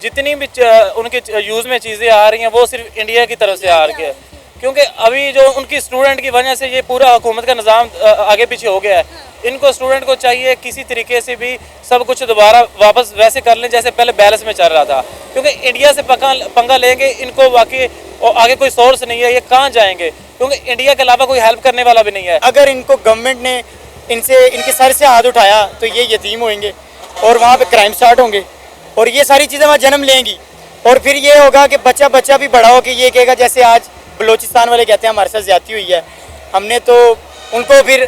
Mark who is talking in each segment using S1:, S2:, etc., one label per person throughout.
S1: जितनी भी उनके यूज़ में चीज़ें आ रही हैं वो सिर्फ इंडिया की तरफ से आ रही है, क्योंकि अभी जो उनकी स्टूडेंट की वजह से ये पूरा हुकूमत का निज़ाम आगे पीछे हो गया है। इनको स्टूडेंट को चाहिए किसी तरीके से भी सब कुछ दोबारा वापस वैसे कर लें जैसे पहले बैलेंस में चल रहा था, क्योंकि इंडिया से पंगा लेंगे इनको वाकई आगे कोई सोर्स नहीं है, ये कहाँ जाएंगे, क्योंकि इंडिया के अलावा कोई हेल्प करने वाला भी नहीं है।
S2: अगर इनको गवर्नमेंट ने इनके सर से हाथ उठाया तो ये यतीम होंगे और वहाँ पे क्राइम स्टार्ट होंगे और ये सारी चीज़ें वहाँ जन्म लेंगी और फिर ये होगा कि बच्चा भी बड़ा हो कि ये कहेगा जैसे आज बलोचिस्तान वाले कहते हैं हमारे साथ ज्यादती हुई है, हमने तो उनको फिर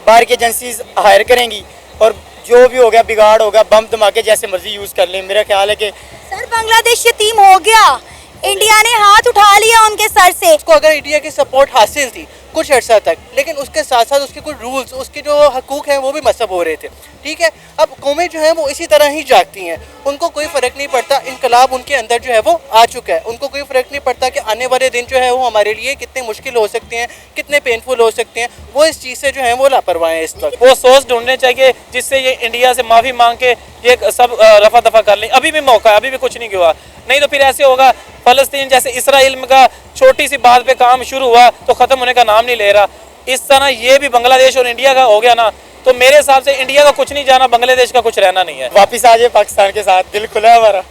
S2: बाहर की एजेंसीज हायर करेंगी और जो भी हो गया बिगाड़ होगा बम धमाके जैसे मर्जी यूज़ कर लें। मेरा ख्याल है कि
S3: सर बांग्लादेश यतीम हो गया, इंडिया ने हाथ उठा लिया उनके सर से।
S4: उसको अगर इंडिया की सपोर्ट हासिल थी कुछ अर्सा तक, लेकिन उसके साथ साथ उसके कुछ रूल्स, उसके जो हकूक़ हैं वो भी मसब हो रहे थे। ठीक है, अब कौमें जो हैं वो इसी तरह ही जागती हैं, उनको कोई फ़र्क नहीं पड़ता, इनकलाब उनके अंदर जो है वो आ चुका है, उनको कोई फ़र्क नहीं पड़ता कि आने वाले दिन जो है वो हमारे लिए कितने मुश्किल हो सकते हैं, कितने पेनफुल हो सकते हैं। वो इस चीज़ से जो है वो लापरवाह हैं इस वक्त।
S1: वो सोर्स ढूंढने चाहिए जिससे ये इंडिया से माफ़ी मांग के ये सब रफा दफा कर लें। अभी भी मौका है, अभी भी कुछ नहीं हुआ, नहीं तो फिर ऐसे होगा फ़लस्तीन जैसे इसराइल का छोटी सी बात पे काम शुरू हुआ तो ख़त्म होने का नाम नहीं ले रहा, इस तरह ये भी बांग्लादेश और इंडिया का हो गया ना, तो मेरे हिसाब से इंडिया का कुछ नहीं जाना, बांग्लादेश का कुछ रहना नहीं है।
S2: वापस आ जाए पाकिस्तान के साथ, दिल खुला है हमारा,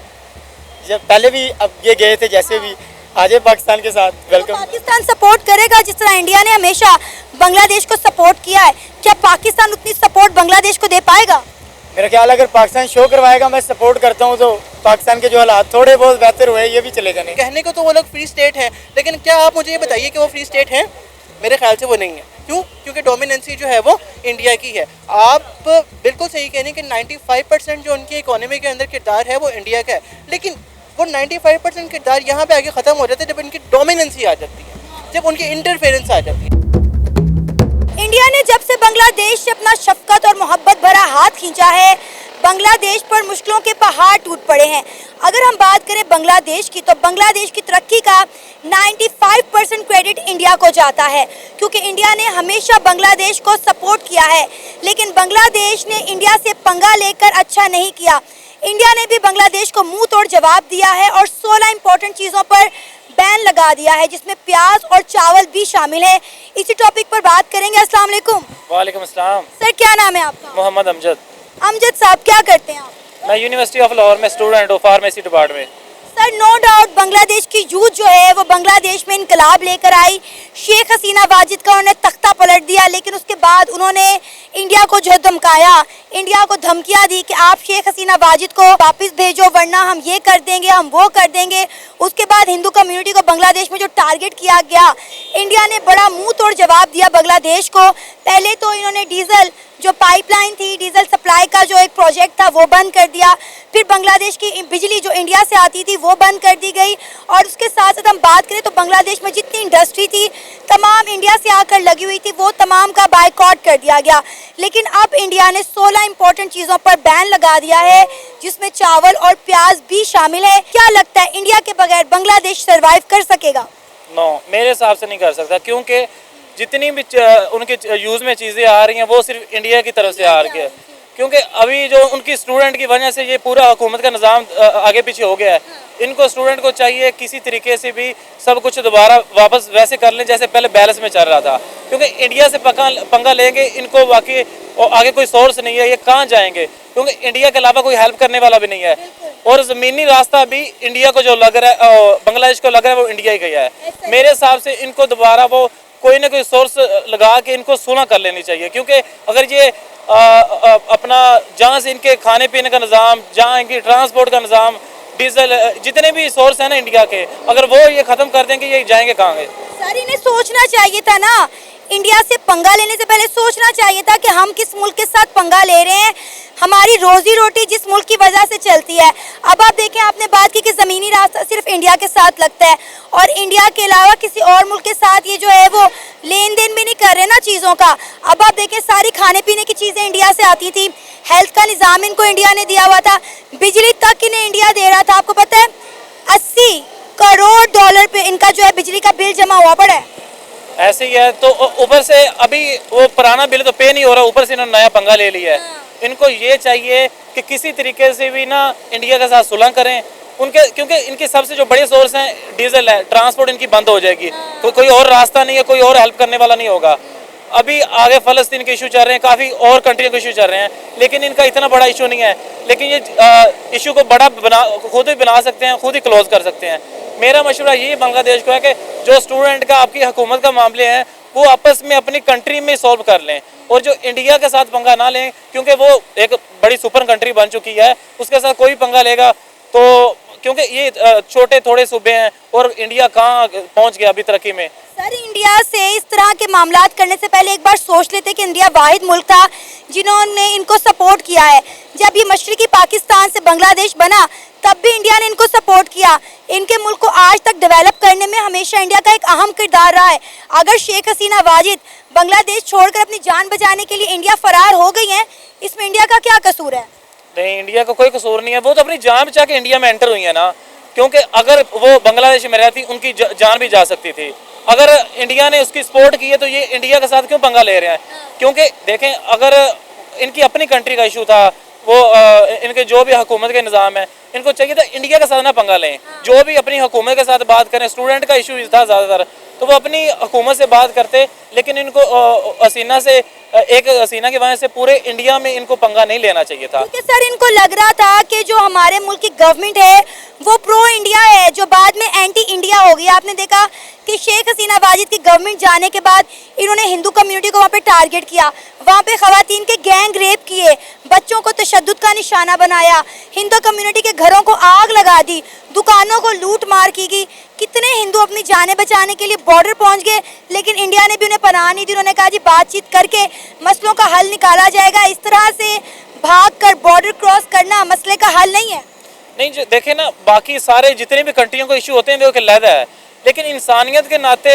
S2: जब पहले भी अब ये गए थे जैसे भी, आ जाए पाकिस्तान के साथ, वेलकम।
S3: तो पाकिस्तान सपोर्ट करेगा जिस तरह इंडिया ने हमेशा बांग्लादेश को सपोर्ट किया है, क्या पाकिस्तान उतनी सपोर्ट बांग्लादेश को दे पाएगा?
S2: मेरा ख्याल अगर पाकिस्तान शो करवाएगा, मैं सपोर्ट करता हूँ, तो पाकिस्तान के जो हालात थोड़े बहुत बेहतर हुए ये भी चले जाने।
S4: कहने को तो वो लोग फ्री स्टेट हैं, लेकिन क्या आप मुझे ये बताइए कि वो फ्री स्टेट हैं? मेरे ख्याल से वो नहीं है। क्यों? क्योंकि डोमिनेंसी जो है वो इंडिया की है। आप बिल्कुल सही कह रहे हैं कि 95% जो उनकी इकोनॉमी के अंदर किरदार है वो इंडिया का है, लेकिन वो 95% किरदार यहाँ पे आगे ख़त्म हो जाता है जब इनकी डोमिनेंसी आ जाती है, जब उनकी इंटरफेरेंस आ जाती है।
S3: इंडिया ने जब से बांग्लादेश से अपना शफकत और मोहब्बत भरा हाथ खींचा है, बांग्लादेश पर मुश्किलों के पहाड़ टूट पड़े हैं। अगर हम बात करें बांग्लादेश की, तो बांग्लादेश की तरक्की का 95% क्रेडिट इंडिया को जाता है, क्योंकि इंडिया ने हमेशा बांग्लादेश को सपोर्ट किया है, लेकिन बांग्लादेश ने इंडिया से पंगा लेकर अच्छा नहीं किया। इंडिया ने भी बांग्लादेश को मुंह तोड़ जवाब दिया है और 16 इंपॉर्टेंट चीज़ों पर बैन लगा दिया है, जिसमें प्याज और चावल भी शामिल है। इसी टॉपिक पर बात करेंगे। अस्सलाम वालेकुम।
S1: वालेकुम अस्सलाम।
S3: सर क्या नाम है आपका?
S1: मोहम्मद अमजद।
S3: अमजद साहब क्या करते हैं आप?
S1: मैं यूनिवर्सिटी ऑफ लाहौर में स्टूडेंट हूँ, pharmacy department.
S3: Sir no doubt Bangladesh की यूथ जो है वो बांग्लादेश में इनकलाब लेकर आई, शेख हसीना वाजिद का उन्होंने तख्ता पलट दिया, लेकिन उसके बाद उन्होंने इंडिया को जो धमकाया, इंडिया को धमकियां दी कि आप शेख हसीना वाजिद को वापस भेजो वरना हम ये कर देंगे, हम वो कर देंगे। उसके बाद हिंदू कम्युनिटी को बांग्लादेश में जो टारगेट किया गया, इंडिया ने बड़ा मुंह तोड़ जवाब दिया बांग्लादेश को। पहले तो इन्होंने डीजल जो पाइपलाइन थी, डीजल सप्लाई का जो एक प्रोजेक्ट था वो बंद कर दिया, फिर बांग्लादेश की बिजली जो इंडिया से आती थी वो बंद कर दी गई, और उसके साथ साथ हम बात करें तो बांग्लादेश में जितनी इंडस्ट्री थी तमाम इंडिया से आकर लगी हुई थी, वो तमाम का बायकॉट कर दिया गया। लेकिन अब इंडिया ने 16 इंपॉर्टेंट चीज़ों पर बैन लगा दिया है, जिसमें चावल और प्याज भी शामिल है। क्या लगता है इंडिया के बगैर बांग्लादेश सर्वाइव कर सकेगा?
S1: नो, मेरे हिसाब से नहीं कर सकता, क्योंकि जितनी भी उनके यूज़ में चीज़ें आ रही हैं वो सिर्फ इंडिया की तरफ से आ रही है, क्योंकि अभी जो उनकी स्टूडेंट की वजह से ये पूरा हुकूमत का निज़ाम आगे पीछे हो गया है। इनको स्टूडेंट को चाहिए किसी तरीके से भी सब कुछ दोबारा वापस वैसे कर लें जैसे पहले बैलेंस में चल रहा था, क्योंकि इंडिया से पंगा लेंगे इनको वाकई आगे कोई सोर्स नहीं है, ये कहाँ जाएंगे, क्योंकि इंडिया के अलावा कोई हेल्प करने वाला भी नहीं है। और ज़मीनी रास्ता भी इंडिया को जो लग रहा है, बांग्लादेश को लग रहा है वो इंडिया ही गया है। मेरे हिसाब से इनको दोबारा वो कोई ना कोई सोर्स लगा के इनको सुलह कर लेनी चाहिए, क्योंकि अगर ये अपना जहाँ से इनके खाने पीने का निज़ाम, जहाँ इनकी ट्रांसपोर्ट का निज़ाम, डीजल, जितने भी सोर्स हैं ना इंडिया के, अगर वो ये ख़त्म कर देंगे ये जाएंगे कहाँ?
S3: सर इन्हें सोचना चाहिए था ना, इंडिया से पंगा लेने से पहले सोचना चाहिए था कि हम किस मुल्क के साथ पंगा ले रहे हैं, हमारी रोजी रोटी जिस मुल्क की वजह से चलती है। अब आप देखें, आपने बात की कि ज़मीनी रास्ता सिर्फ इंडिया के साथ लगता है और इंडिया के अलावा किसी और मुल्क के साथ ये जो है वो लेन देन भी नहीं कर रहे ना चीज़ों का। अब आप देखें, सारी खाने पीने की चीज़ें इंडिया से आती थी, हेल्थ का निज़ाम इनको इंडिया ने दिया हुआ था, बिजली तक इन्हें इंडिया दे रहा था। आपको पता है 80 करोड़ डॉलर पे इनका जो है बिजली का बिल जमा हुआ पड़ा है।
S1: ऐसे ही है, तो ऊपर से अभी वो पुराना बिल तो पे नहीं हो रहा, ऊपर से इन्होंने नया पंगा ले लिया है। इनको ये चाहिए कि किसी तरीके से भी ना इंडिया के साथ सुलह करें उनके, क्योंकि इनकी सबसे जो बड़ी सोर्स है डीजल है, ट्रांसपोर्ट इनकी बंद हो जाएगी, कोई और रास्ता नहीं है, कोई और हेल्प करने वाला नहीं होगा। अभी आगे फ़लस्तीन के इशू चल रहे हैं, काफ़ी और कंट्रियों के इशू चल रहे हैं, लेकिन इनका इतना बड़ा इशू नहीं है। लेकिन ये इशू को बड़ा खुद ही बना सकते हैं, खुद ही क्लोज कर सकते हैं। मेरा मशवरा ये बांग्लादेश को है कि जो स्टूडेंट का आपकी हुकूमत का मामले हैं वो आपस में अपनी कंट्री में सॉल्व कर लें, और जो इंडिया के साथ पंगा ना लें, क्योंकि वो एक बड़ी सुपर कंट्री बन चुकी है, उसके साथ कोई पंगा लेगा तो, क्योंकि ये छोटे थोड़े सूबे हैं और इंडिया कहाँ पहुँच गया अभी तरक्की में।
S3: सर, इंडिया से इस तरह के मामलात करने से पहले एक बार सोच लेते कि इंडिया वाहिद मुल्क था जिन्होंने इनको सपोर्ट किया है। जब ये मशरकी पाकिस्तान से बांग्लादेश बना तब भी इंडिया ने इनको सपोर्ट किया। इनके मुल्क को आज तक डेवलप करने में हमेशा इंडिया का एक अहम किरदार रहा है। अगर शेख हसीना वाजिद बांग्लादेश छोड़कर अपनी जान बचाने के लिए इंडिया फरार हो गई हैं, इसमें इंडिया का क्या कसूर है?
S1: नहीं, इंडिया का कोई कसूर नहीं है, वो तो अपनी जान बचा के इंडिया में एंटर हुई है ना, क्योंकि अगर वो बांग्लादेश में रहती उनकी जान भी जा सकती थी। अगर इंडिया ने उसकी सपोर्ट की है तो ये इंडिया के साथ क्यों पंगा ले रहे हैं? क्योंकि देखें, अगर इनकी अपनी कंट्री का इशू था, वो इनके जो भी हुकूमत के निज़ाम है, इनको चाहिए था इंडिया के साथ ना पंगा लें, जो भी अपनी हुकूमत के साथ बात करें। स्टूडेंट का इशू था ज़्यादातर, तो वो अपनी हुकूमत से बात करते, लेकिन इनको हसीना से, एक हसीना की वजह से पूरे इंडिया में इनको पंगा नहीं लेना चाहिए था।
S3: क्योंकि सर, इनको लग रहा था कि जो हमारे मुल्क की गवर्नमेंट है वो प्रो इंडिया है, जो बाद में एंटी इंडिया हो गई। आपने देखा कि शेख हसीना वाजिद की गवर्नमेंट जाने के बाद इन्होंने हिंदू कम्युनिटी को वहाँ पे टारगेट किया, वहाँ पे खवातीन के गैंग रेप किए, बच्चों को तशद्दुद का निशाना बनाया, हिंदू कम्युनिटी के घरों को आग लगा दी, दुकानों को लूट मार की गई। कितने हिंदू अपनी जानें बचाने के लिए बॉर्डर पहुँच गए, लेकिन इंडिया ने भी उन्हें पनाह नहीं दी। उन्होंने कहा जी बातचीत करके मसलों का हल निकाला जाएगा, इस तरह से भाग कर बॉर्डर क्रॉस करना मसले का हल नहीं है।
S1: नहीं, जो देखे ना, बाकी सारे जितने भी कंट्रियों को इशू होते हैं वो एक अलग है, लेकिन इंसानियत के नाते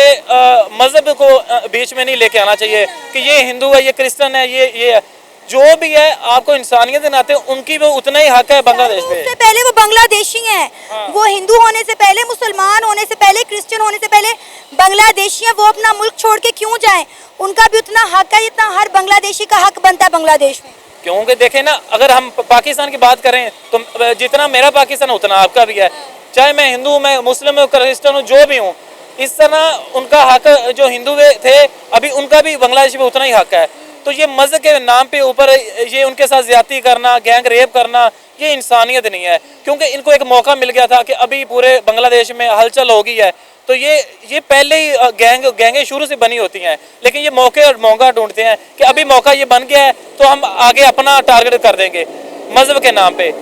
S1: मज़हब को बीच में नहीं लेके आना चाहिए कि ये हिंदू है, ये क्रिश्चियन है, ये है। जो भी है, आपको इंसानियत के नाते उनकी वो उतना ही हक है बांग्लादेश पे।
S3: उससे पहले वो बांग्लादेशी हैं, वो हिंदू होने से पहले, मुसलमान होने से पहले, क्रिश्चियन होने से पहले बांग्लादेशी हैं। वो अपना मुल्क छोड़ के क्यों जाएं? उनका भी उतना हक है जितना हर बांग्लादेशी का हक बनता है बांग्लादेश में।
S1: क्योंकि देखें ना, अगर हम पाकिस्तान की बात करें तो जितना मेरा पाकिस्तान उतना आपका भी है, चाहे मैं हिंदू, मैं मुस्लिम हूँ, क्रिश्चियन हूँ, जो भी हूँ, इस तरह उनका हक, जो हिंदू थे अभी उनका भी बांग्लादेश में उतना ही हक है। तो ये मज़हब के नाम पे ऊपर ये उनके साथ ज़्यादती करना, गैंग रेप करना, ये इंसानियत नहीं है। क्योंकि इनको एक मौका मिल गया था कि अभी पूरे बांग्लादेश में हलचल हो गई है, तो ये पहले ही गैंगें शुरू से बनी होती हैं, लेकिन ये मौके और मौका ढूंढते हैं कि अभी मौका ये बन गया है तो हम आगे अपना टारगेट कर देंगे मज़हब के नाम पे।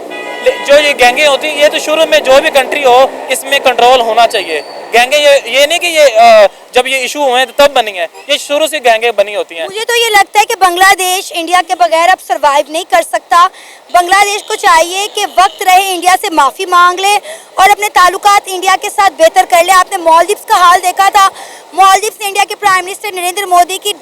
S1: जो ये गैंगें होती हैं, ये तो शुरू में जो भी कंट्री हो इसमें कंट्रोल होना चाहिए। गैंगें ये नहीं कि ये जब ये इशू हुए तो तब बनी है, ये शुरू से गैंगें बनी होती हैं।
S3: मुझे तो ये लगता है कि बांग्लादेश इंडिया के बगैर अब सरवाइव नहीं कर सकता। बांग्लादेश को चाहिए कि वक्त रहे इंडिया से माफ़ी मांग ले और अपने ताल्लुकात इंडिया के साथ बेहतर कर ले। आपने मालदीव्स का हाल देखा था, मालदीव्स ने इंडिया के प्राइम मिनिस्टर नरेंद्र मोदी की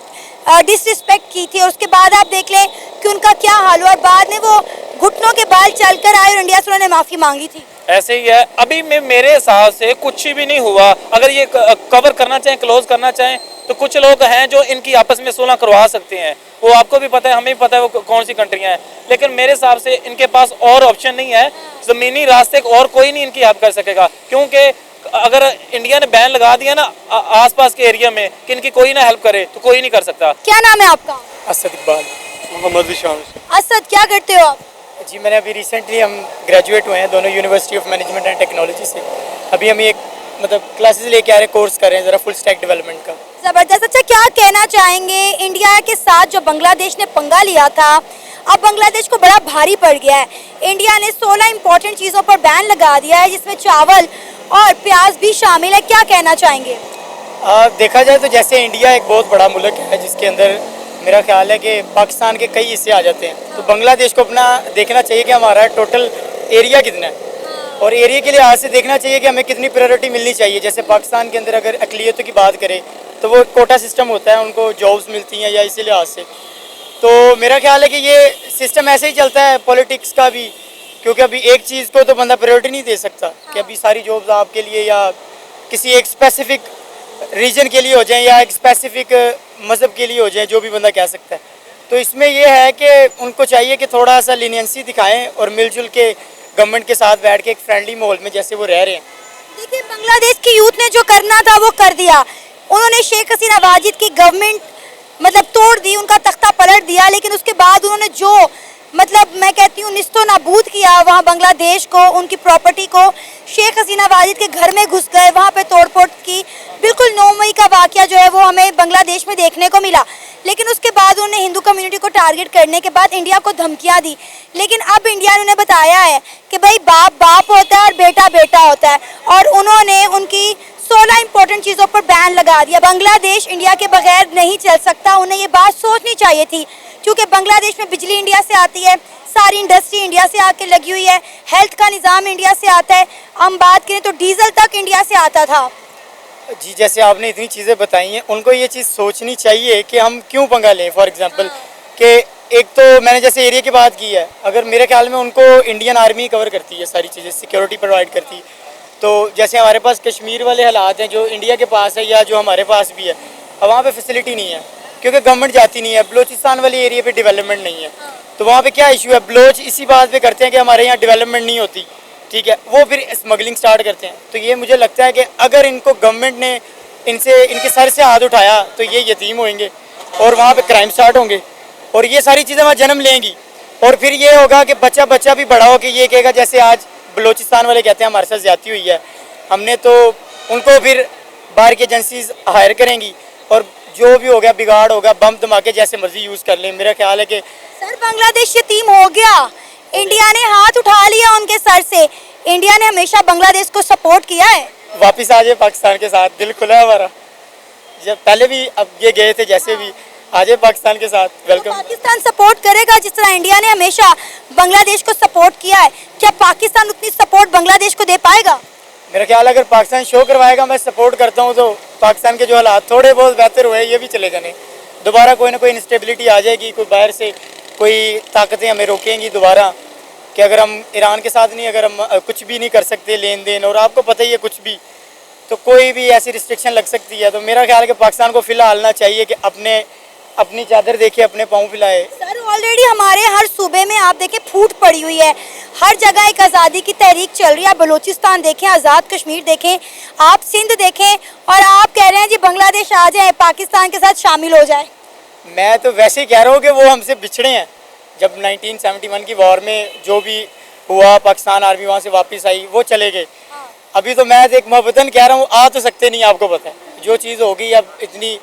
S3: डिसरिस्पेक्ट की थी, और उसके बाद आप देख लें कि उनका क्या हाल हुआ, और बाद में वो घुटनों के बाल चलकर आए और इंडिया से उन्होंने माफ़ी मांगी थी।
S1: ऐसे ही है, अभी मेरे हिसाब से कुछ भी नहीं हुआ। अगर ये कवर करना चाहें, क्लोज करना चाहें, तो कुछ लोग हैं जो इनकी आपस में सुलह करवा सकते हैं। वो आपको भी पता है, हमें भी पता है वो कौन सी कंट्रियां हैं, लेकिन मेरे हिसाब से इनके पास और ऑप्शन नहीं है, ज़मीनी रास्ते और कोई नहीं इनकी हेल्प कर सकेगा। क्योंकि अगर इंडिया ने बैन लगा दिया ना आसपास के एरिया में कि इनकी कोई ना हेल्प करे, तो कोई नहीं कर सकता।
S3: क्या नाम है आपका?
S2: असद इकबाल। मोहम्मद विशाल।
S3: असद, क्या करते हो आप?
S2: जी, मैंने अभी रिसेंटली हम ग्रेजुएट हुए हैं दोनों university of management and technology से। अभी हम एक क्लासेस लेके आ रहे, कोर्स कर रहे हैं ज़रा फुल स्टैक डेवलपमेंट का।
S3: ज़बरदस्त। अच्छा, क्या कहना चाहेंगे, इंडिया के साथ जो बांग्लादेश ने पंगा लिया था, अब बांग्लादेश को बड़ा भारी पड़ गया है। इंडिया ने 16 इंपॉर्टेंट चीज़ों पर बैन लगा दिया है, जिसमें चावल और प्याज भी शामिल है। क्या कहना चाहेंगे?
S2: देखा जाए तो जैसे इंडिया एक बहुत बड़ा मुल्क है जिसके अंदर मेरा ख्याल है कि पाकिस्तान के कई हिस्से आ जाते हैं, तो बांग्लादेश को अपना देखना चाहिए कि हमारा टोटल एरिया कितना है, और एरिया के लिहाज से देखना चाहिए कि हमें कितनी प्रायोरिटी मिलनी चाहिए। जैसे पाकिस्तान के अंदर अगर अक़लियतों की बात करें तो वो कोटा सिस्टम होता है, उनको जॉब्स मिलती हैं या इसी लिहाज से। तो मेरा ख्याल है कि ये सिस्टम ऐसे ही चलता है पॉलिटिक्स का भी, क्योंकि अभी एक चीज़ को तो बंदा प्रायोरिटी नहीं दे सकता कि अभी सारी जॉब्स आपके लिए या किसी एक स्पेसिफिक रीजन के लिए हो जाए या एक स्पेसिफिक मज़हब के लिए हो जाए, जो भी बंदा कह सकता है। तो इसमें यह है कि उनको चाहिए कि थोड़ा सा लीनियंसी दिखाएं और मिलजुल के गवर्नमेंट के साथ बैठ के एक फ्रेंडली माहौल में जैसे वो रह रहे हैं।
S3: देखिए बांग्लादेश की यूथ ने जो करना था वो कर दिया। उन्होंने शेख हसीना वाजिद की गवर्नमेंट मतलब तोड़ दी, उनका तख्ता पलट दिया, लेकिन उसके बाद उन्होंने जो मतलब मैं कहती हूँ निस्तो नाबूद किया वहाँ बांग्लादेश को, उनकी प्रॉपर्टी को। शेख हसीना वाजिद के घर में घुस गए, वहाँ पे तोड़फोड़ की। बिल्कुल 9 मई का वाकया जो है वो हमें बांग्लादेश में देखने को मिला। लेकिन उसके बाद उन्होंने हिंदू कम्युनिटी को टारगेट करने के बाद इंडिया को धमकियाँ दी। लेकिन अब इंडिया ने उन्हें बताया है कि भाई बाप बाप होता है और बेटा बेटा होता है, और उन्होंने उनकी 16 इंपॉर्टेंट चीज़ों पर बैन लगा दिया। बांग्लादेश इंडिया के बगैर नहीं चल सकता। उन्हें ये बात सोचनी चाहिए थी, क्योंकि बांग्लादेश में बिजली इंडिया से आती है, सारी इंडस्ट्री इंडिया से आके लगी हुई है, हेल्थ का निज़ाम इंडिया से आता है। हम बात करें तो डीजल तक इंडिया से आता था।
S2: जी जैसे आपने इतनी चीज़ें बताई हैं, उनको ये चीज़ सोचनी चाहिए कि हम क्यों पंगा लें। फॉर एग्जांपल कि एक तो मैंने जैसे एरिया की बात की है, अगर मेरे ख्याल में उनको इंडियन आर्मी कवर करती है, सारी चीज़ें सिक्योरिटी प्रोवाइड करती है। तो जैसे हमारे पास कश्मीर वाले हालात हैं जो इंडिया के पास है या जो हमारे पास भी है, अब वहाँ पे फैसिलिटी नहीं है क्योंकि गवर्नमेंट जाती नहीं है। बलोचिस्तान वाले एरिया पे डेवलपमेंट नहीं है, तो वहाँ पे क्या इशू है, बलोच इसी बात पे करते हैं कि हमारे यहाँ डेवलपमेंट नहीं होती, ठीक है, वो फिर स्मगलिंग स्टार्ट करते हैं। तो ये मुझे लगता है कि अगर इनको गवर्नमेंट ने इनके सर से हाथ उठाया तो ये यतीम होंगे और वहाँ पे क्राइम स्टार्ट होंगे और ये सारी चीज़ें वहाँ जन्म लेंगी। और फिर ये होगा कि बच्चा भी बड़ा हो के ये कहेगा जैसे आज बलोचिस्तान वाले कहते हैं हमारे साथ ज्यादती हुई है हमने, तो उनको फिर बाहर की एजेंसीज हायर करेंगी और जो भी हो गया बिगाड़ होगा, बम धमाके जैसे मर्जी यूज़ कर लें। मेरा ख्याल है कि
S3: सर बांग्लादेश यतीम हो गया, इंडिया ने हाथ उठा लिया उनके सर से। इंडिया ने हमेशा बांग्लादेश को सपोर्ट किया है।
S2: वापस आ जाए पाकिस्तान के साथ, दिल खुला है हमारा। जब पहले भी अब ये गए थे जैसे भी, आ जाए पाकिस्तान के साथ,
S3: तो
S2: वेलकम।
S3: पाकिस्तान सपोर्ट करेगा जिस तरह इंडिया ने हमेशा बांग्लादेश को सपोर्ट किया है। क्या पाकिस्तान उतनी सपोर्ट बांग्लादेश को दे पाएगा?
S2: मेरा ख्याल है अगर पाकिस्तान शो करवाएगा, मैं सपोर्ट करता हूँ, तो पाकिस्तान के जो हालात थोड़े बहुत बेहतर हुए ये भी चले जाने। दोबारा कोई ना कोई इंस्टेबिलिटी आ जाएगी, कोई बाहर से कोई ताकतें हमें रोकेंगी दोबारा कि अगर हम ईरान के साथ नहीं, अगर हम कुछ भी नहीं कर सकते लेन देन, और आपको पता ही है कुछ भी, तो कोई भी ऐसी रिस्ट्रिक्शन लग सकती है। तो मेरा ख्याल है कि पाकिस्तान को फिलहाल ना चाहिए कि अपनी चादर देखे अपने पाँव फैलाए।
S3: सर ऑलरेडी हमारे हर सूबे में आप देखें फूट पड़ी हुई है, हर जगह एक आज़ादी की तहरीक चल रही है। आप बलूचिस्तान देखें, आज़ाद कश्मीर देखें, आप सिंध देखें, और आप कह रहे हैं जी बांग्लादेश आ जाए पाकिस्तान के साथ शामिल हो जाए।
S2: मैं तो वैसे ही कह रहा हूँ कि वो हमसे बिछड़े हैं। जब 1971 की वॉर में जो भी हुआ, पाकिस्तान आर्मी वहाँ से वापस आई, वो चले गए। अभी तो मैं एक मोहब्बतन कह रहा हूँ, आ तो सकते नहीं, आपको पता है जो चीज़ होगी। अब इतनी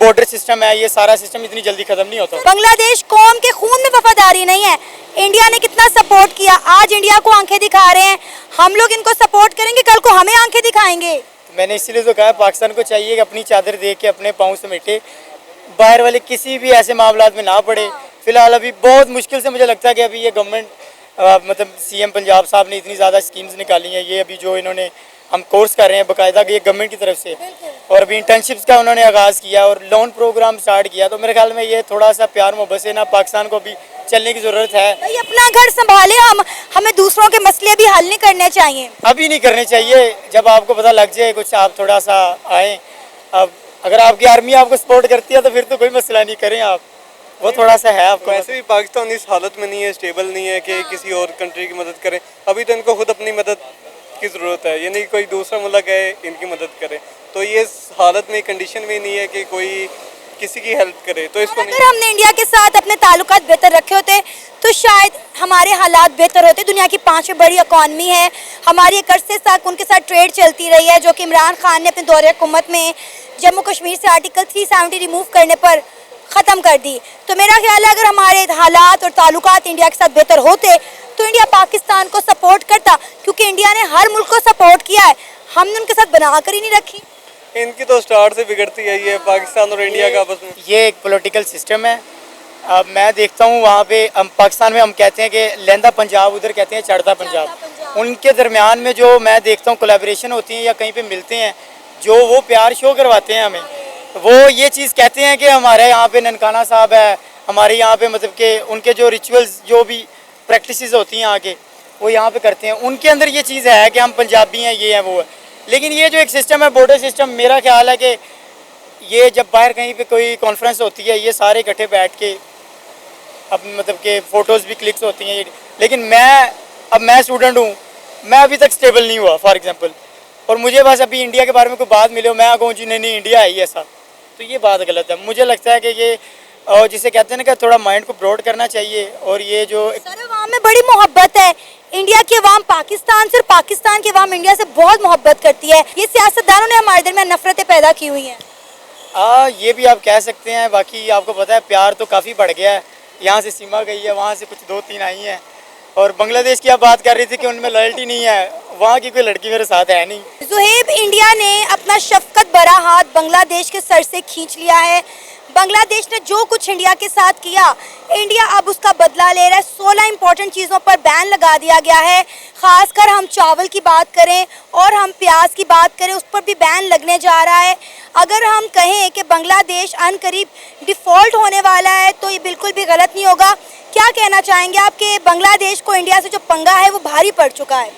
S2: बॉर्डर सिस्टम है, ये सारा सिस्टम इतनी जल्दी खत्म नहीं होता।
S3: बांग्लादेश कौम के खून में वफादारी नहीं है। इंडिया ने कितना सपोर्ट किया, आज इंडिया को आंखें दिखा रहे हैं। हम लोग इनको सपोर्ट करेंगे, कल को हमें आंखें दिखाएंगे।
S2: मैंने इसीलिए तो कहा पाकिस्तान को चाहिए कि अपनी चादर दे के अपने पाँव समेटे, बाहर वाले किसी भी ऐसे मामलात में ना पड़े। फिलहाल अभी बहुत मुश्किल से मुझे लगता है कि अभी ये गवर्नमेंट मतलब सीएम पंजाब साहब ने इतनी ज़्यादा स्कीम्स निकाली हैं। ये अभी जो इन्होंने हम कोर्स कर रहे हैं बाकायदा ये गवर्नमेंट की तरफ से, और अभी इंटर्नशिप्स का उन्होंने आगाज़ किया और लोन प्रोग्राम स्टार्ट किया। तो मेरे ख्याल में ये थोड़ा सा प्यार मोहब्बत से ना पाकिस्तान को भी चलने की ज़रूरत है।
S3: भाई अपना घर संभाले, हमें दूसरों के मसले भी हल नहीं करने चाहिए।
S2: अभी नहीं करने चाहिए, जब आपको पता लग जाए कुछ आप थोड़ा सा आए। अब अगर आपकी आर्मी आपको सपोर्ट करती है तो फिर तो कोई मसला नहीं, करें आप, वो थोड़ा सा है आपको।
S5: वैसे भी पाकिस्तान इस हालत में नहीं है, स्टेबल नहीं है कि किसी और कंट्री की मदद करें। अभी तो इनको खुद अपनी मदद की ज़रूरत है, यानी कोई दूसरा मुल्क है इनकी मदद करे। तो ये इस हालत में कंडीशन में नहीं है कि कोई किसी की हेल्प करे। तो इसको
S3: अगर हमने इंडिया के साथ अपने ताल्लुकात बेहतर रखे होते तो शायद हमारे हालात बेहतर होते। दुनिया की 5वीं बड़ी इकॉनमी है, हमारी एक अरसे तक उनके साथ ट्रेड चलती रही है, जो कि इमरान खान ने अपने दौरे हुकूमत में जम्मू कश्मीर से आर्टिकल 370 रिमूव करने पर ख़त्म कर दी। तो मेरा ख्याल है अगर हमारे हालात और ताल्लुकात इंडिया के साथ बेहतर होते तो इंडिया पाकिस्तान को सपोर्ट करता, क्योंकि इंडिया ने हर मुल्क को सपोर्ट किया है, हमने उनके साथ बना कर ही नहीं रखी।
S5: इनकी तो स्टार्ट से बिगड़ती है ये पाकिस्तान और इंडिया का आपस में।
S2: ये एक पॉलिटिकल सिस्टम है। अब मैं देखता हूँ वहाँ पे हम पाकिस्तान में हम कहते हैं कि लहंदा पंजाब, उधर कहते हैं चढ़ता पंजाब। उनके दरमियान में जो मैं देखता हूँ कोलैबोरेशन होती है या कहीं पे मिलते हैं, जो वो प्यार शो करवाते हैं हमें, वो ये चीज़ कहते हैं कि हमारे यहाँ पे ननकाना साहब है, हमारे यहाँ पे मतलब कि उनके जो रिचुअल्स जो भी प्रैक्टिसेस होती हैं यहाँ के, वो यहाँ पे करते हैं। उनके अंदर ये चीज़ है कि हम पंजाबी हैं, ये हैं, वो है। लेकिन ये जो एक सिस्टम है बॉर्डर सिस्टम, मेरा ख्याल है कि ये जब बाहर कहीं पे कोई कॉन्फ्रेंस होती है, ये सारे इकट्ठे बैठ के अब मतलब के फ़ोटोज़ भी क्लिक्स होती हैं। लेकिन मैं अब मैं स्टूडेंट हूँ, मैं अभी तक स्टेबल नहीं हुआ फॉर एग्जांपल, और मुझे बस अभी इंडिया के बारे में कोई बात मिले, मैं कहूँ जी नहीं इंडिया है ही ऐसा, तो ये बात गलत है। मुझे लगता है कि ये जिसे कहते हैं ना कि थोड़ा माइंड को ब्रॉड करना चाहिए, और ये जो
S3: सर अवाम में बड़ी मोहब्बत है, इंडिया की अवाम पाकिस्तान से और पाकिस्तान की अवाम इंडिया से बहुत मोहब्बत करती है। ये सियासतदानों ने हमारे दिल में नफरतें पैदा की हुई हैं।
S2: ये भी आप कह सकते हैं। बाकी आपको पता है प्यार तो काफ़ी बढ़ गया है, यहाँ से सीमा गई है, वहाँ से कुछ 2-3 आई हैं, और बांग्लादेश की आप बात कर रही थी कि उनमें लॉयल्टी नहीं है, वहाँ की कोई लड़की मेरे साथ है नहीं।
S3: ज़ुहैब, इंडिया ने अपना शफकत भरा हाथ बांग्लादेश के सर से खींच लिया है। बांग्लादेश ने जो कुछ इंडिया के साथ किया, इंडिया अब उसका बदला ले रहा है। 16 इंपॉर्टेंट चीज़ों पर बैन लगा दिया गया है। ख़ासकर हम चावल की बात करें और हम प्याज की बात करें, उस पर भी बैन लगने जा रहा है। अगर हम कहें कि बांग्लादेश अनकरीब डिफ़ॉल्ट होने वाला है तो ये बिल्कुल भी गलत नहीं होगा। क्या कहना चाहेंगे आप कि बांग्लादेश को इंडिया से जो पंगा है वो भारी पड़ चुका है?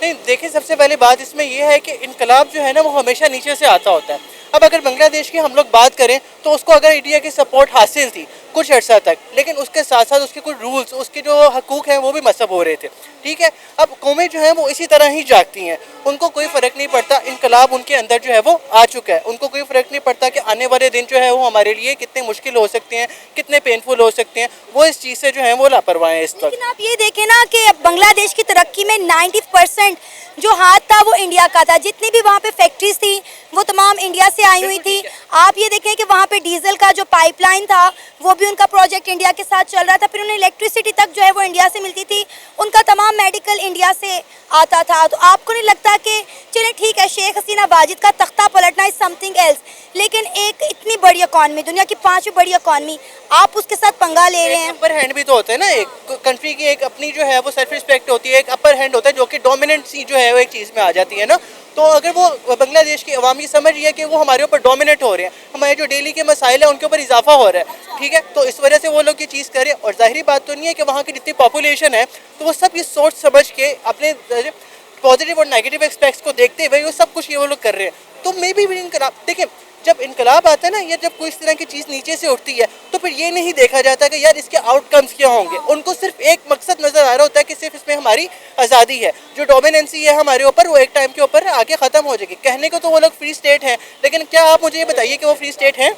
S4: नहीं, देखिए सबसे पहले बात इसमें यह है कि इनकलाब जो है ना वो हमेशा नीचे से आता होता है। अब अगर बांग्लादेश की हम लोग बात करें तो उसको अगर इंडिया की सपोर्ट हासिल थी कुछ अर्सा तक, लेकिन उसके साथ साथ उसके कुछ रूल्स, उसके जो हकूक़ हैं वो भी मसब हो रहे थे। ठीक है, अब कौमें जो हैं वो इसी तरह ही जागती हैं, उनको कोई फ़र्क नहीं पड़ता, इनकलाब उनके अंदर जो है वो आ चुका है। उनको कोई फ़र्क नहीं पड़ता कि आने वाले दिन जो है वो हमारे लिए कितने मुश्किल हो सकते हैं, कितने पेनफुल हो सकते हैं। वो इस चीज़ से जो है वो लापरवाह हैं इस वक्त।
S3: लेकिन आप ये देखें ना कि बांग्लादेश की तरक्की में 90% जो हाथ था वो इंडिया का था। जितनी भी वहाँ पे फैक्ट्रीज थी वो तमाम इंडिया से आई हुई थी। आप ये देखें कि वहाँ पे डीजल का जो पाइपलाइन था वो भी उनका प्रोजेक्ट इंडिया के साथ चल रहा था। फिर उन्हें इलेक्ट्रिसिटी तक जो है वो इंडिया से मिलती थी। उनका तमाम मेडिकल इंडिया से आता था। तो आपको नहीं लगता कि चलें ठीक है, शेख हसीना वाजिद का तख्ता पलटना इज समथिंग एल्स, लेकिन एक इतनी बड़ी इकॉनमी, दुनिया की 5वीं बड़ी इकॉनमी, आप उसके साथ पंगा ले रहे हैं।
S4: अपर हैंड भी तो होता है ना, एक कंट्री की एक अपनी जो है वो सेल्फ रिस्पेक्ट होती है, एक अपर हैंड होता है जो कि डोमिनेंट सी जो है वो एक चीज़ में आ जाती है ना। तो अगर वो बांग्लादेश की अवाम ये समझ रही है कि वो हमारे ऊपर डोमिनेट हो रहे हैं, हमारे जो डेली के मसाइल हैं उनके ऊपर इजाफा हो रहा है, ठीक है, तो इस वजह से वो लोग ये चीज़ करें। और ज़ाहिरी बात तो नहीं है कि वहाँ की जितनी पॉपुलेशन है तो वो सब ये सोच समझ के अपने पॉजिटिव और नेगेटिव एस्पेक्ट्स को देखते हुए वो सब कुछ ये वो लोग कर रहे हैं। तो मे बी इनकलाब, देखिए जब इनकलाब आता है ना या जब कोई इस तरह की चीज़ नीचे से उठती है तो फिर ये नहीं देखा जाता कि यार इसके आउटकम्स क्या होंगे। उनको सिर्फ एक मकसद नज़र आ रहा होता है कि सिर्फ इसमें हमारी आज़ादी है, जो डोमिनेंसी है हमारे ऊपर वो एक टाइम के ऊपर आगे ख़त्म हो जाएगी। कहने को तो वो लोग फ्री स्टेट हैं, लेकिन क्या आप मुझे ये बताइए कि वो फ्री स्टेट हैं?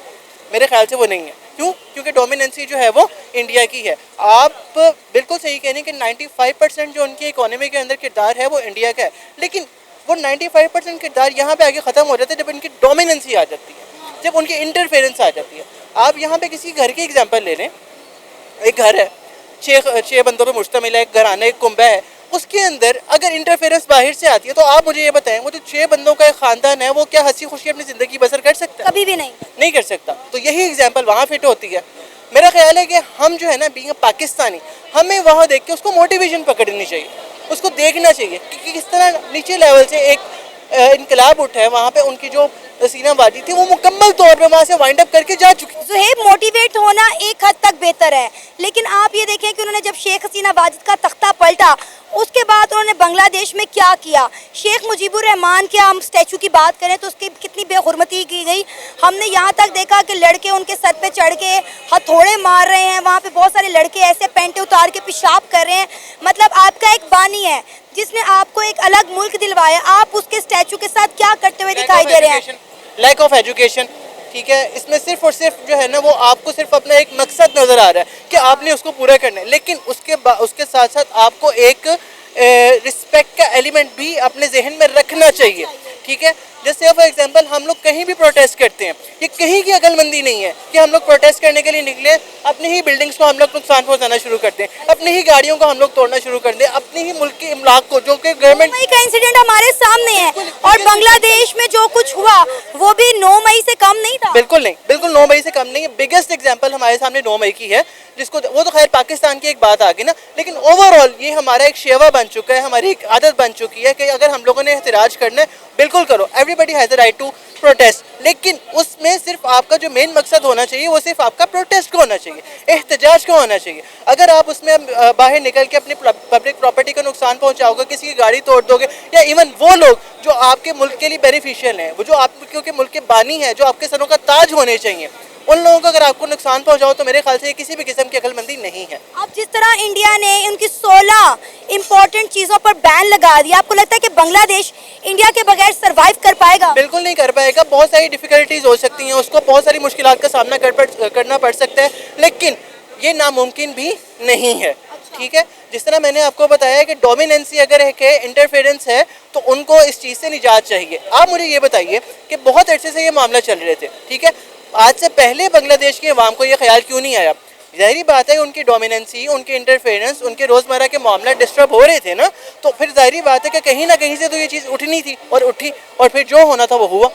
S4: मेरे ख्याल से वो नहीं है। क्यों? क्योंकि डोमिनेंसी जो है वो इंडिया की है। आप बिल्कुल सही कह रहे हैं कि 95% जो उनकी इकोनॉमी के अंदर किरदार है वो इंडिया का है, लेकिन वो 95% किरदार यहाँ पे आगे ख़त्म हो जाता है जब इनकी डोमिनेंसी आ जाती है, जब उनकी इंटरफेरेंस आ जाती है। आप यहाँ पे किसी घर की एग्जांपल ले लें, एक घर है, 6 बंदों पे मुश्तमिल है, एक घराना, एक कुंबा है, उसके अंदर अगर इंटरफेरेंस बाहर से आती है तो आप मुझे ये बताएं वो जो 6 बंदों का एक ख़ानदान है वो क्या हंसी खुशी अपनी ज़िंदगी बसर कर सकता है?
S3: कभी भी नहीं
S4: कर सकता। तो यही एग्जाम्पल वहाँ फिट होती है। मेरा ख्याल है कि हम जो है ना बीइंग पाकिस्तानी, हमें वहाँ देख के उसको मोटिवेशन पकड़नी चाहिए, उसको देखना चाहिए कि किस तरह नीचे लेवल से एक इनकलाब उठा है। वहाँ पे उनकी जो हसीना वाजिद थी वो मुकम्मल तौर पे वहाँ से वाइंड अप करके जा चुकी है।
S3: ज़ुहैब, मोटिवेट होना एक हद तक बेहतर है, लेकिन आप ये देखें कि उन्होंने जब शेख हसीना वाजिद का तख्ता पलटा उसके बाद उन्होंने बांग्लादेश में क्या किया। शेख मुजीबुर रहमान के हम स्टैचू की बात करें तो उसकी कितनी बेहुरमती की गई। हमने यहाँ तक देखा कि लड़के उनके सर पे चढ़ के हथौड़े मार रहे हैं, वहाँ पे बहुत सारे लड़के ऐसे पैंटे उतार के पेशाब कर रहे हैं। मतलब आपका एक बानी है जिसने आपको एक अलग मुल्क दिलवाया, आप उसके स्टैचू के साथ क्या करते हुए दिखाई दे रहे हैं?
S4: लैक ऑफ एजुकेशन, ठीक है, इसमें सिर्फ और सिर्फ जो है ना वो आपको सिर्फ अपना एक मकसद नज़र आ रहा है कि आपने उसको पूरा करना है, लेकिन उसके साथ साथ आपको एक रिस्पेक्ट का एलिमेंट भी अपने जहन में रखना चाहिए, ठीक है। जैसे फॉर एग्जांपल हम लोग कहीं भी प्रोटेस्ट करते हैं, ये कहीं की अकलमंदी नहीं है कि हम लोग प्रोटेस्ट करने के लिए निकले, अपनी ही बिल्डिंग्स को हम लोग नुकसान पहुंचाना शुरू करते हैं, अपनी ही गाड़ियों को हम लोग तोड़ना शुरू कर दें, अपनी ही मुल्क के इमलाक को, जो कि गवर्नमेंट
S3: का इंसिडेंट हमारे सामने है और बांग्लादेश में जो कुछ हुआ वो भी 9 मई से कम नहीं था।
S4: बिल्कुल नहीं, बिल्कुल 9 मई से कम नहीं है। बिगेस्ट एग्जांपल हमारे सामने 9 मई की है, जिसको वो तो खैर पाकिस्तान की एक बात आ गई ना, लेकिन ओवरऑल ये हमारा एक शेवा बन चुका है, हमारी एक आदत बन चुकी है कि अगर हम लोगों ने एहतजाज करना है बिल्कुल करो, everybody has a right to protest, लेकिन उसमें सिर्फ आपका जो मेन मकसद होना चाहिए वो सिर्फ आपका प्रोटेस्ट का होना चाहिए, एहतजाज का होना चाहिए। अगर आप उसमें बाहर निकल के अपनी पब्लिक प्रॉपर्टी को नुकसान पहुंचाओगे, किसी की गाड़ी तोड़ दोगे, या इवन वो लोग जो आपके मुल्क के लिए बेनिफिशियल हैं, वो जो आप क्योंकि मुल्क के बानी हैं, जो आपके सरों का ताज होने चाहिए, उन लोगों को अगर आपको नुकसान पहुंचाओ तो मेरे ख्याल से ये किसी भी किस्म की अक्लमंदी नहीं है।
S3: अब जिस तरह इंडिया ने उनकी 16 इंपॉर्टेंट चीज़ों पर बैन लगा दिया, आपको लगता है कि बांग्लादेश इंडिया के बगैर सरवाइव कर पाएगा?
S4: बिल्कुल नहीं कर पाएगा, बहुत सारी डिफ़िकल्टीज हो सकती हैं, उसको बहुत सारी मुश्किलात का सामना करना पड़ सकता है, लेकिन ये नामुमकिन भी नहीं है। ठीक है, जिस तरह मैंने आपको बताया कि डोमिनेंसी अगर है कि इंटरफेरेंस है तो उनको इस चीज़ से निजात चाहिए। आप मुझे ये बताइए कि बहुत अरसे से ये मामला चल रहे थे, ठीक है, आज से पहले बांग्लादेश के अवाम को ये ख्याल क्यों नहीं आया? ज़ाहिरी बात है उनकी डोमिनेंसी, उनकी इंटरफेरेंस, उनके रोज़मर्रा के मामला डिस्टर्ब हो रहे थे ना, तो फिर ज़ाहिरी बात है कि कहीं ना कहीं से तो ये चीज़ उठनी थी और उठी, और फिर जो होना था वो हुआ।